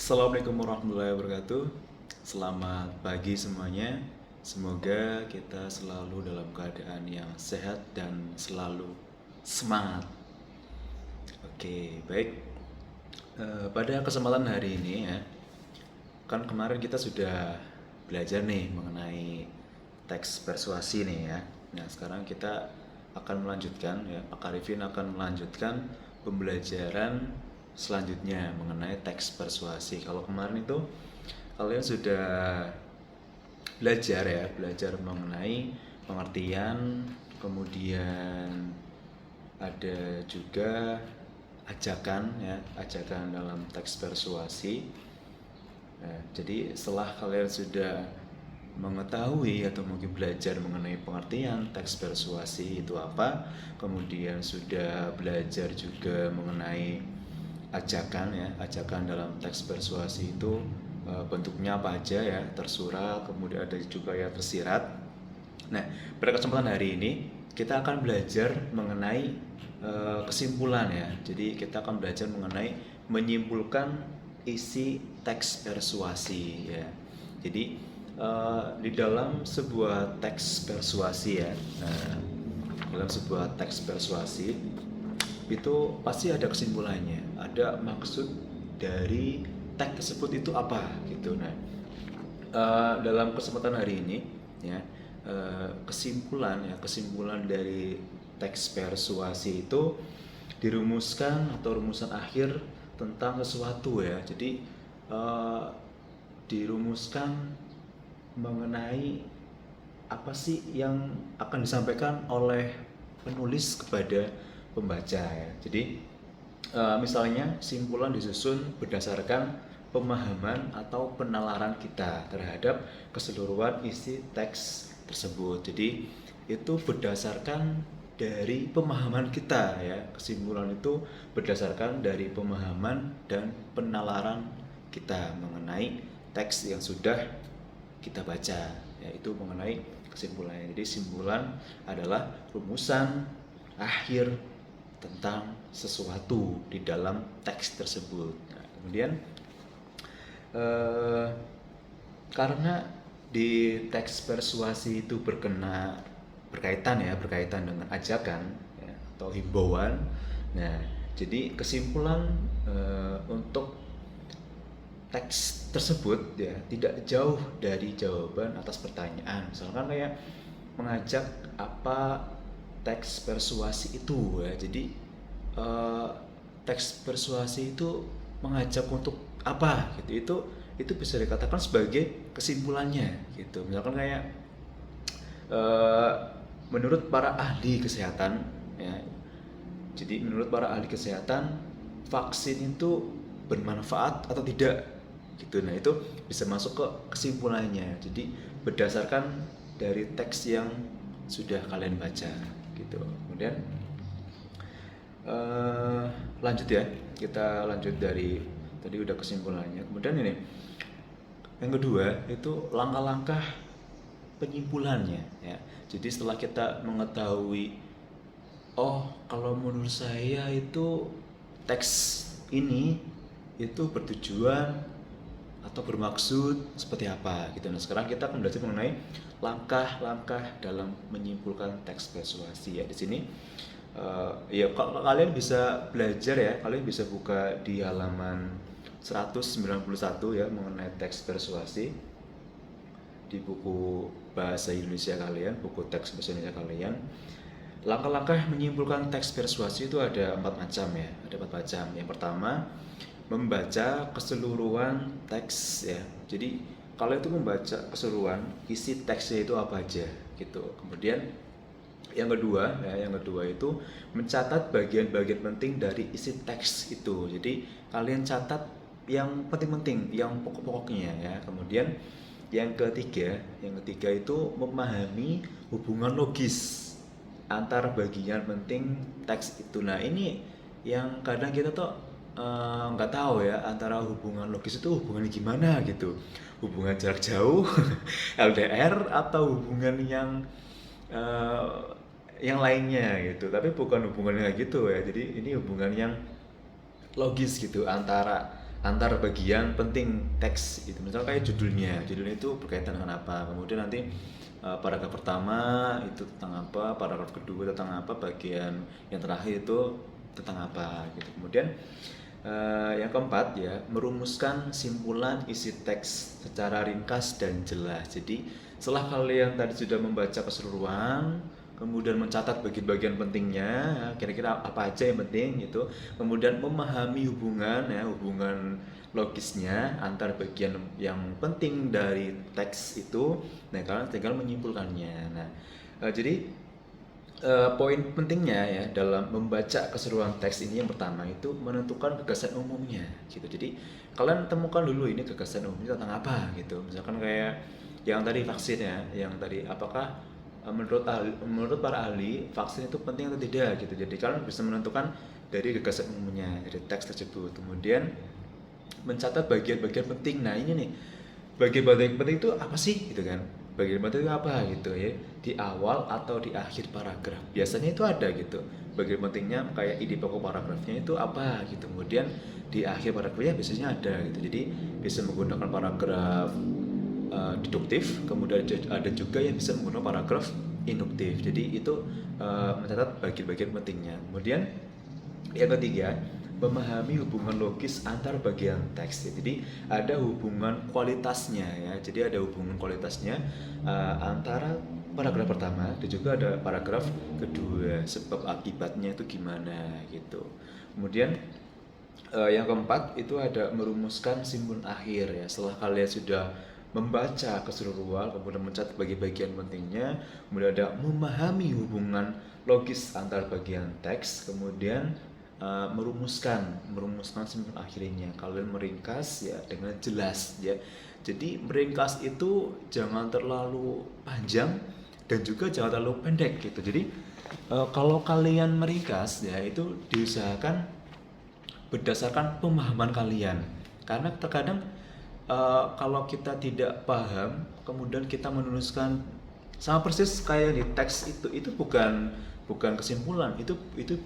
Assalamualaikum warahmatullahi wabarakatuh. Selamat pagi semuanya. Semoga kita selalu dalam keadaan yang sehat dan selalu semangat. Oke, baik. Pada kesempatan hari ini ya, kan kemarin kita sudah belajar nih mengenai teks persuasi nih ya. Nah, sekarang kita akan melanjutkan ya, Pak Arifin akan melanjutkan pembelajaran selanjutnya mengenai teks persuasi. Kalau kemarin itu kalian sudah belajar mengenai pengertian, kemudian ada juga ajakan ya, ajakan dalam teks persuasi. Nah, jadi setelah kalian sudah mengetahui atau mungkin belajar mengenai pengertian teks persuasi itu apa, kemudian sudah belajar juga mengenai ajakan ya, ajakan dalam teks persuasi itu bentuknya apa aja ya, tersurat, kemudian ada juga ya tersirat. Nah, pada kesempatan hari ini kita akan belajar mengenai kesimpulan ya. Jadi kita akan belajar mengenai menyimpulkan isi teks persuasi ya. Jadi di dalam sebuah teks persuasi ya, dalam sebuah teks persuasi itu pasti ada kesimpulannya, ada maksud dari teks tersebut itu apa gitu. Nah, dalam kesempatan hari ini ya, kesimpulan dari teks persuasi itu dirumuskan atau rumusan akhir tentang sesuatu ya. Jadi dirumuskan mengenai apa sih yang akan disampaikan oleh penulis kepada pembaca ya. Jadi misalnya simpulan disusun berdasarkan pemahaman atau penalaran kita terhadap keseluruhan isi teks tersebut. Jadi itu berdasarkan dari pemahaman kita ya. Kesimpulan itu berdasarkan dari pemahaman dan penalaran kita mengenai teks yang sudah kita baca, yaitu mengenai kesimpulannya. Jadi simpulan adalah rumusan akhir tentang sesuatu di dalam teks tersebut. Nah, kemudian karena di teks persuasi itu berkaitan dengan ajakan ya, atau himbauan. Nah, jadi kesimpulan untuk teks tersebut ya tidak jauh dari jawaban atas pertanyaan. Misalkan kayak mengajak apa teks persuasi itu ya. Jadi teks persuasi itu mengajak untuk apa gitu. Itu bisa dikatakan sebagai kesimpulannya gitu. Misalkan kayak menurut para ahli kesehatan ya. Jadi menurut para ahli kesehatan vaksin itu bermanfaat atau tidak gitu. Nah, itu bisa masuk ke kesimpulannya. Jadi berdasarkan dari teks yang sudah kalian baca gitu. Kemudian lanjut ya, kita lanjut dari tadi udah kesimpulannya. Kemudian ini yang kedua itu langkah-langkah penyimpulannya ya. Jadi setelah kita mengetahui, oh kalau menurut saya itu teks ini itu bertujuan atau bermaksud seperti apa gitu. Nah, sekarang kita akan belajar mengenai langkah-langkah dalam menyimpulkan teks persuasi ya. Di sini ya kalian bisa belajar ya, kalian bisa buka di halaman 191 ya mengenai teks persuasi di buku bahasa Indonesia kalian, buku teks bahasa Indonesia kalian. Langkah-langkah menyimpulkan teks persuasi itu ada 4 macam ya, ada 4 macam. Yang pertama, membaca keseluruhan teks ya. Jadi kalau itu membaca keseluruhan isi teksnya itu apa aja gitu. Kemudian yang kedua itu mencatat bagian-bagian penting dari isi teks itu. Jadi kalian catat yang penting-penting, yang pokok-pokoknya ya. Kemudian yang ketiga itu memahami hubungan logis antar bagian penting teks itu. Nah, ini yang kadang kita tuh nggak tahu ya, antara hubungan logis itu hubungannya gimana gitu, hubungan jarak jauh LDR atau hubungan yang lainnya gitu. Tapi bukan hubungan yang gitu ya. Jadi ini hubungan yang logis gitu antara antar bagian penting teks itu. Misalnya kayak judulnya itu berkaitan dengan apa, kemudian nanti paragraf pertama itu tentang apa, paragraf kedua tentang apa, bagian yang terakhir itu tentang apa gitu. Kemudian yang keempat ya, merumuskan simpulan isi teks secara ringkas dan jelas. Jadi setelah kalian tadi sudah membaca keseluruhan, kemudian mencatat bagian-bagian pentingnya, ya, kira-kira apa aja yang penting itu, kemudian memahami hubungan logisnya antar bagian yang penting dari teks itu, nah kalian tinggal menyimpulkannya. Nah, jadi poin pentingnya ya dalam membaca keseluruhan teks ini, yang pertama itu menentukan gagasan umumnya gitu. Jadi kalian temukan dulu ini gagasan umumnya tentang apa gitu. Misalkan kayak yang tadi vaksin ya, yang tadi apakah menurut para ahli vaksin itu penting atau tidak gitu. Jadi kalian bisa menentukan dari gagasan umumnya dari teks tersebut. Kemudian mencatat bagian-bagian penting. Nah ini nih, bagian-bagian penting itu apa sih gitu kan, bagian penting itu apa gitu ya, di awal atau di akhir paragraf biasanya itu ada gitu bagian pentingnya, kayak ide pokok paragrafnya itu apa gitu. Kemudian di akhir paragrafnya biasanya ada gitu. Jadi bisa menggunakan paragraf deduktif, kemudian ada juga yang bisa menggunakan paragraf induktif. Jadi itu mencatat bagian-bagian pentingnya. Kemudian yang ketiga, memahami hubungan logis antar bagian teks. Jadi ada hubungan kualitasnya ya. Jadi ada hubungan kualitasnya antara paragraf pertama dan juga ada paragraf kedua, sebab akibatnya itu gimana gitu. Kemudian yang keempat itu ada merumuskan simpul akhir ya. Setelah kalian sudah membaca keseluruhan, kemudian mencatat bagian pentingnya, kemudian ada memahami hubungan logis antar bagian teks, kemudian merumuskan simpul akhirnya. Kalian meringkas ya dengan jelas ya. Jadi meringkas itu jangan terlalu panjang dan juga jangan terlalu pendek gitu. Jadi kalau kalian meringkas ya itu diusahakan berdasarkan pemahaman kalian, karena terkadang kalau kita tidak paham kemudian kita menuliskan sama persis kayak di teks itu bukan kesimpulan, itu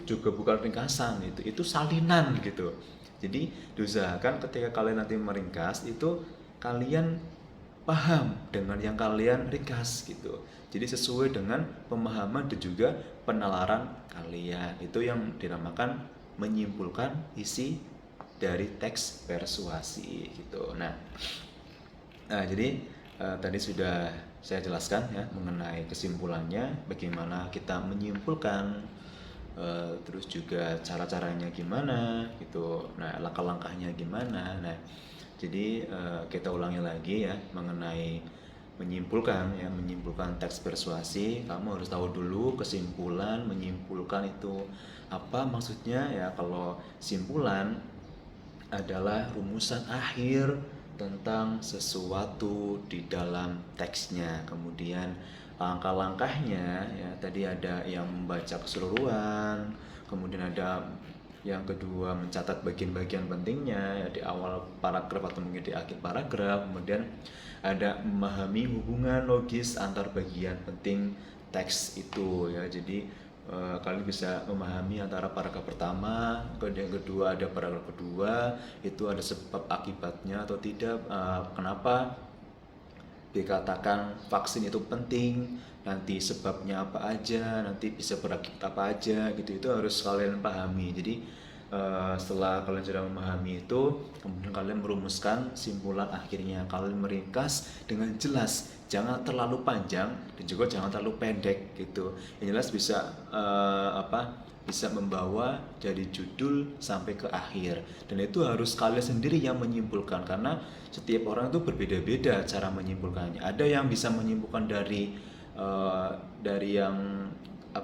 juga bukan ringkasan, itu salinan gitu. Jadi diusahakan ketika kalian nanti meringkas itu kalian paham dengan yang kalian ringkas gitu. Jadi sesuai dengan pemahaman dan juga penalaran kalian, itu yang dinamakan menyimpulkan isi dari teks persuasi gitu. Nah, jadi tadi sudah saya jelaskan ya mengenai kesimpulannya, bagaimana kita menyimpulkan, terus juga cara-caranya gimana gitu. Nah, langkah-langkahnya gimana. Nah, jadi kita ulangi lagi ya mengenai menyimpulkan teks persuasi. Kamu harus tahu dulu kesimpulan, menyimpulkan itu apa maksudnya ya. Kalau simpulan adalah rumusan akhir tentang sesuatu di dalam teksnya. Kemudian langkah-langkahnya ya tadi ada yang membaca keseluruhan, kemudian ada yang kedua mencatat bagian-bagian pentingnya ya di awal paragraf atau mungkin di akhir paragraf. Kemudian ada memahami hubungan logis antar bagian penting teks itu ya. Jadi kalian bisa memahami antara paragraf pertama, kemudian yang kedua ada paragraf kedua, itu ada sebab akibatnya atau tidak, kenapa dikatakan vaksin itu penting, nanti sebabnya apa aja, nanti bisa berakibat apa aja gitu. Itu harus kalian pahami. Jadi setelah kalian sudah memahami itu, kemudian kalian merumuskan simpulan akhirnya. Kalian meringkas dengan jelas, jangan terlalu panjang dan juga jangan terlalu pendek gitu. Yang jelas bisa bisa membawa dari judul sampai ke akhir, dan itu harus kalian sendiri yang menyimpulkan, karena setiap orang itu berbeda-beda cara menyimpulkannya. Ada yang bisa menyimpulkan dari yang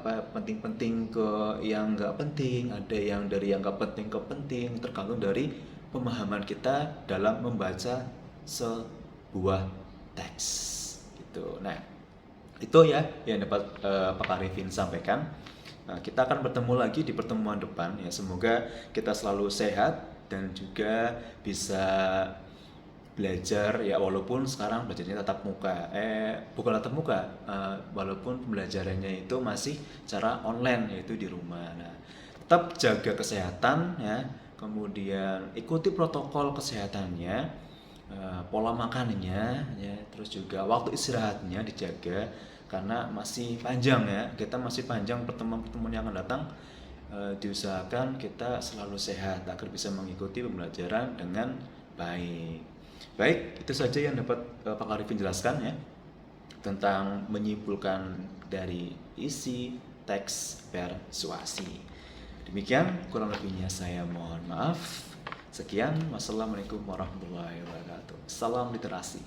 penting-penting ke yang nggak penting, ada yang dari yang nggak penting ke penting, tergantung dari pemahaman kita dalam membaca sebuah teks gitu. Nah, itu ya yang dapat Pak Arifin sampaikan. Nah, kita akan bertemu lagi di pertemuan depan ya. Semoga kita selalu sehat dan juga bisa belajar ya, walaupun sekarang belajarnya tatap muka, bukan tatap muka, walaupun pembelajarannya itu masih cara online, yaitu di rumah. Nah, tetap jaga kesehatan ya, kemudian ikuti protokol kesehatannya, pola makannya, ya, terus juga waktu istirahatnya dijaga karena masih panjang ya, kita masih panjang pertemuan-pertemuan yang akan datang. Diusahakan kita selalu sehat agar bisa mengikuti pembelajaran dengan baik. Baik, itu saja yang dapat Pak Arifin jelaskan ya tentang menyimpulkan dari isi teks persuasi. Demikian kurang lebihnya saya mohon maaf. Sekian, wassalamualaikum warahmatullahi wabarakatuh. Salam literasi.